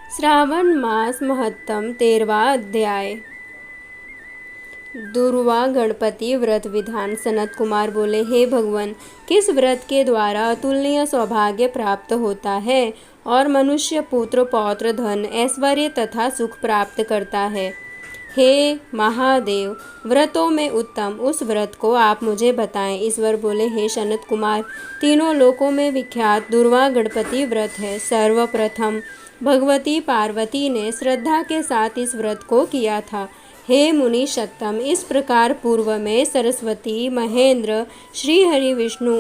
श्रावण मास महत्तम 13वां अध्याय। दुर्वा गणपति व्रत विधान। सनत कुमार बोले, हे भगवान, किस व्रत के द्वारा अतुलनीय सौभाग्य प्राप्त होता है और मनुष्य पुत्र पौत्र धन ऐश्वर्य तथा सुख प्राप्त करता है? हे महादेव, व्रतों में उत्तम उस व्रत को आप मुझे बताएं। ईश्वर बोले, हे सनत कुमार, तीनों लोकों में विख्यात दुर्वा गणपति व्रत है। सर्वप्रथम भगवती पार्वती ने श्रद्धा के साथ इस व्रत को किया था। हे मुनि सत्तम, इस प्रकार पूर्व में सरस्वती, महेंद्र, श्रीहरि, विष्णु,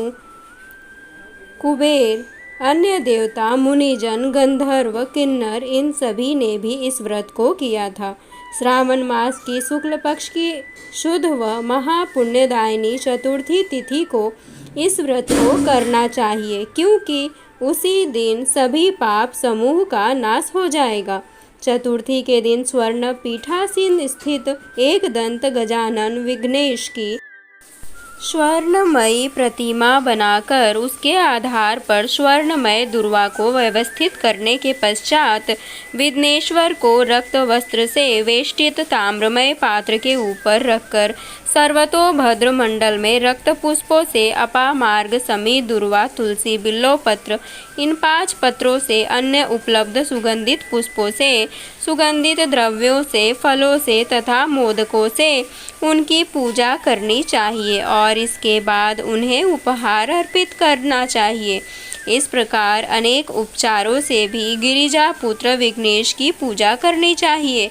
कुबेर, अन्य देवता, मुनिजन, गंधर्व, किन्नर, इन सभी ने भी इस व्रत को किया था। श्रावण मास की शुक्ल पक्ष की शुद्ध व महापुण्यदायिनी चतुर्थी तिथि को इस व्रत को करना चाहिए, क्योंकि उसी दिन सभी पाप समूह का नाश हो जाएगा। चतुर्थी के दिन स्वर्ण पीठासीन स्थित एक दंत गजानन विघ्नेश की स्वर्णमयी प्रतिमा बनाकर उसके आधार पर स्वर्णमय दुर्वा को व्यवस्थित करने के पश्चात विघ्नेश्वर को रक्त वस्त्र से वेष्टित ताम्रमय पात्र के ऊपर रखकर सर्वतोभद्र मंडल में रक्त पुष्पों से अपामार्ग समी दुर्वा, तुलसी, बिल्वपत्र, इन 5 पत्रों से, अन्य उपलब्ध सुगंधित पुष्पों से, सुगंधित द्रव्यों से, फलों से तथा मोदकों से उनकी पूजा करनी चाहिए और इसके बाद उन्हें उपहार अर्पित करना चाहिए। इस प्रकार अनेक उपचारों से भी गिरिजा पुत्र विघ्नेश की पूजा करनी चाहिए।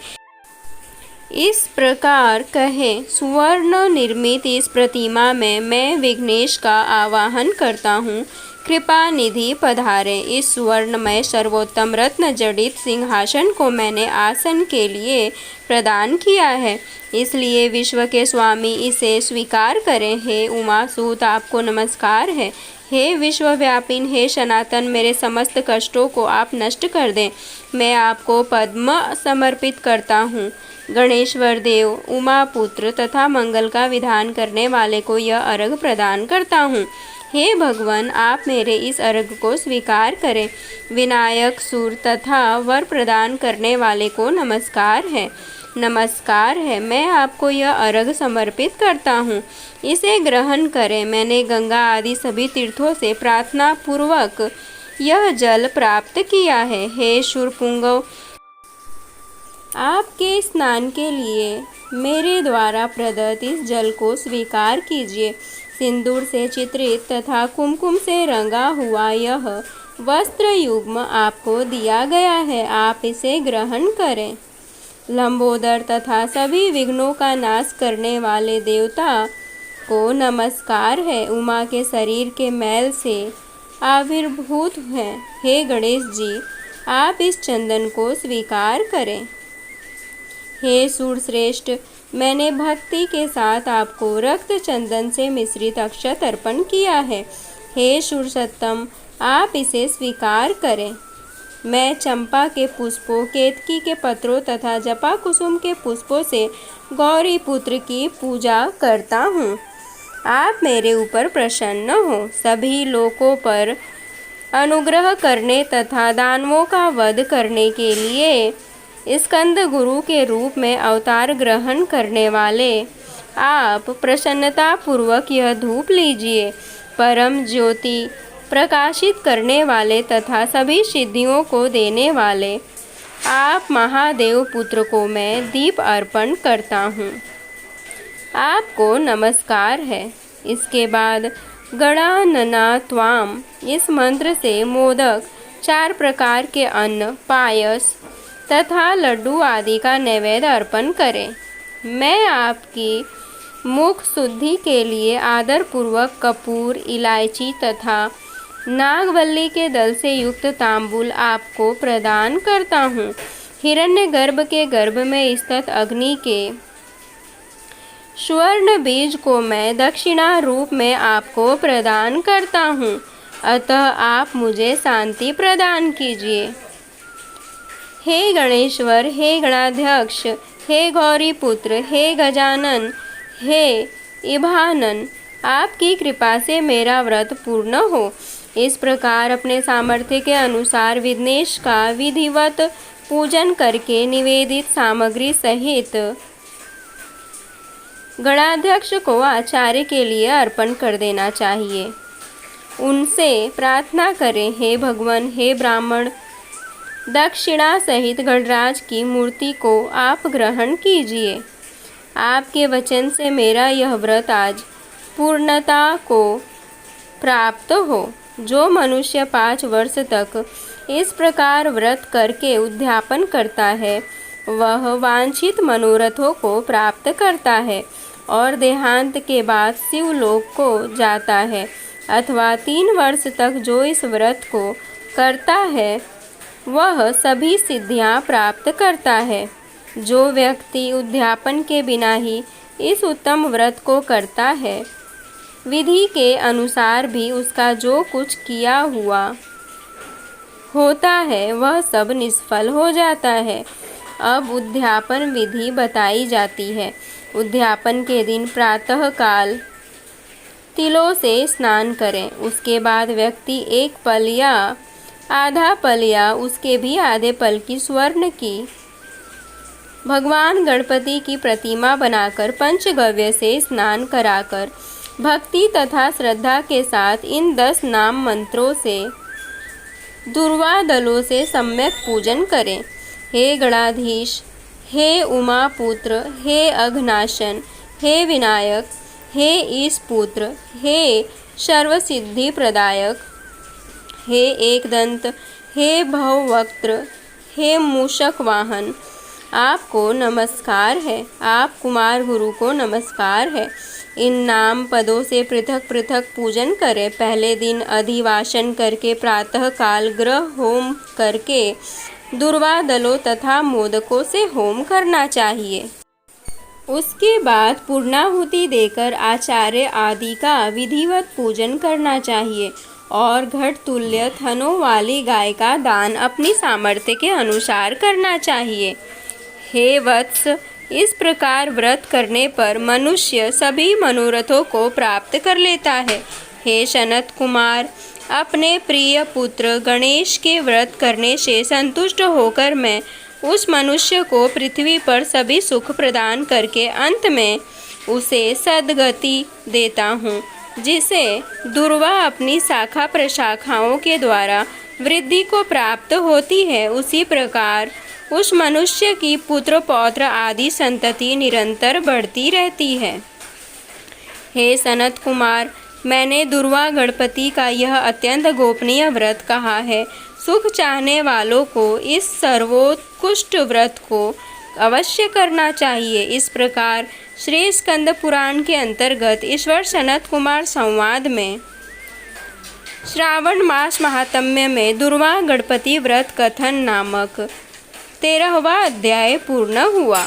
इस प्रकार कहें, सुवर्ण निर्मित इस प्रतिमा में मैं विघ्नेश का आवाहन करता हूँ। कृपा निधि पधारे। इस सुवर्णमय सर्वोत्तम रत्न जड़ित सिंहासन को मैंने आसन के लिए प्रदान किया है, इसलिए विश्व के स्वामी इसे स्वीकार करें। हे उमासूत, आपको नमस्कार है। हे विश्वव्यापिन, हे सनातन, मेरे समस्त कष्टों को आप नष्ट कर दें। मैं आपको पद्म समर्पित करता हूँ। गणेश्वर देव, उमापुत्र तथा मंगल का विधान करने वाले को यह अर्घ प्रदान करता हूँ। हे भगवान, आप मेरे इस अर्घ को स्वीकार करें। विनायक, सूर तथा वर प्रदान करने वाले को नमस्कार है। नमस्कार है, मैं आपको यह अर्घ समर्पित करता हूँ, इसे ग्रहण करें। मैंने गंगा आदि सभी तीर्थों से प्रार्थना पूर्वक यह जल प्राप्त किया है। हे शूरपुंगव, आपके स्नान के लिए मेरे द्वारा प्रदत्त इस जल को स्वीकार कीजिए। सिंदूर से चित्रित तथा कुमकुम से रंगा हुआ यह वस्त्र युग्म आपको दिया गया है, आप इसे ग्रहण करें। लंबोदर तथा सभी विघ्नों का नाश करने वाले देवता को नमस्कार है। उमा के शरीर के मैल से आविर्भूत हैं। हे गणेश जी, आप इस चंदन को स्वीकार करें। हे सूरश्रेष्ठ, मैंने भक्ति के साथ आपको रक्त चंदन से मिश्रित अक्षत अर्पण किया है। हे शूरसत्तम, आप इसे स्वीकार करें। मैं चंपा के पुष्पों, केतकी के पत्रों तथा जपा कुसुम के पुष्पों से गौरी पुत्र की पूजा करता हूँ। आप मेरे ऊपर प्रसन्न हो। सभी लोकों पर अनुग्रह करने तथा दानवों का वध करने के लिए स्कंद गुरु के रूप में अवतार ग्रहण करने वाले आप प्रसन्नता पूर्वक यह धूप लीजिए। परम ज्योति प्रकाशित करने वाले तथा सभी सिद्धियों को देने वाले आप महादेव पुत्र को मैं दीप अर्पण करता हूँ। आपको नमस्कार है। इसके बाद गणानना त्वाम इस मंत्र से मोदक, 4 प्रकार के अन्न, पायस तथा लड्डू आदि का नैवेद्य अर्पण करें। मैं आपकी मुख शुद्धि के लिए आदरपूर्वक कपूर, इलायची तथा नागवल्ली के दल से युक्त तांबूल आपको प्रदान करता हूँ। हिरण्यगर्भ के गर्भ में स्थित अग्नि के स्वर्ण बीज को मैं दक्षिणा रूप में आपको प्रदान करता हूँ, अतः आप मुझे शांति प्रदान कीजिए। हे गणेश्वर, हे गणाध्यक्ष, हे गौरी पुत्र, हे गजानन, हे इभानन, आपकी कृपा से मेरा व्रत पूर्ण हो। इस प्रकार अपने सामर्थ्य के अनुसार विघ्नेश का विधिवत पूजन करके निवेदित सामग्री सहित गणाध्यक्ष को आचार्य के लिए अर्पण कर देना चाहिए। उनसे प्रार्थना करें, हे भगवान, हे ब्राह्मण, दक्षिणा सहित गणराज की मूर्ति को आप ग्रहण कीजिए। आपके वचन से मेरा यह व्रत आज पूर्णता को प्राप्त हो। जो मनुष्य 5 वर्ष तक इस प्रकार व्रत करके उद्यापन करता है, वह वांछित मनोरथों को प्राप्त करता है और देहांत के बाद शिवलोक को जाता है। अथवा 3 वर्ष तक जो इस व्रत को करता है, वह सभी सिद्धियां प्राप्त करता है। जो व्यक्ति उद्यापन के बिना ही इस उत्तम व्रत को करता है, विधि के अनुसार भी उसका जो कुछ किया हुआ होता है, वह सब निष्फल हो जाता है। अब उद्यापन विधि बताई जाती है। उद्यापन के दिन प्रातः काल तिलों से स्नान करें। उसके बाद व्यक्ति 1 पल या आधा पल या उसके भी आधे पल की स्वर्ण की भगवान गणपति की प्रतिमा बनाकर पंचगव्य से स्नान कराकर भक्ति तथा श्रद्धा के साथ इन 10 नाम मंत्रों से दुर्वा दलों से सम्यक पूजन करें। हे गणाधीश, हे उमापुत्र, हे अघनाशन, हे विनायक, हे ईशपुत्र, हे सर्वसिद्धि प्रदायक, हे एकदंत, हे भववक्त्र, हे मूषक वाहन, आपको नमस्कार है। आप कुमार गुरु को नमस्कार है। इन नाम पदों से पृथक पृथक पूजन करें। पहले दिन अधिवासन करके प्रातः काल ग्रह होम करके दुर्वा दलों तथा मोदकों से होम करना चाहिए। उसके बाद पूर्णाहुति देकर आचार्य आदि का विधिवत पूजन करना चाहिए और घट तुल्य थनों वाली गाय का दान अपनी सामर्थ्य के अनुसार करना चाहिए। हे वत्स, इस प्रकार व्रत करने पर मनुष्य सभी मनोरथों को प्राप्त कर लेता है। हे सनत कुमार, अपने प्रिय पुत्र गणेश के व्रत करने से संतुष्ट होकर मैं उस मनुष्य को पृथ्वी पर सभी सुख प्रदान करके अंत में उसे सद्गति देता हूँ, जिसे दुर्वा अपनी शाखा प्रशाखाओं के द्वारा वृद्धि को प्राप्त होती है। उसी प्रकार उस मनुष्य की पुत्र पौत्र आदि संतति निरंतर बढ़ती रहती है। हे सनत कुमार, मैंने दुर्वा गणपति का यह अत्यंत गोपनीय व्रत कहा है। सुख चाहने वालों को इस सर्वोत्कृष्ट व्रत को अवश्य करना चाहिए। इस प्रकार श्री स्कंद पुराण के अंतर्गत ईश्वर सनत कुमार संवाद में श्रावण मास महात्म्य में दुर्वा गणपति व्रत कथन नामक 13वां अध्याय पूर्ण हुआ।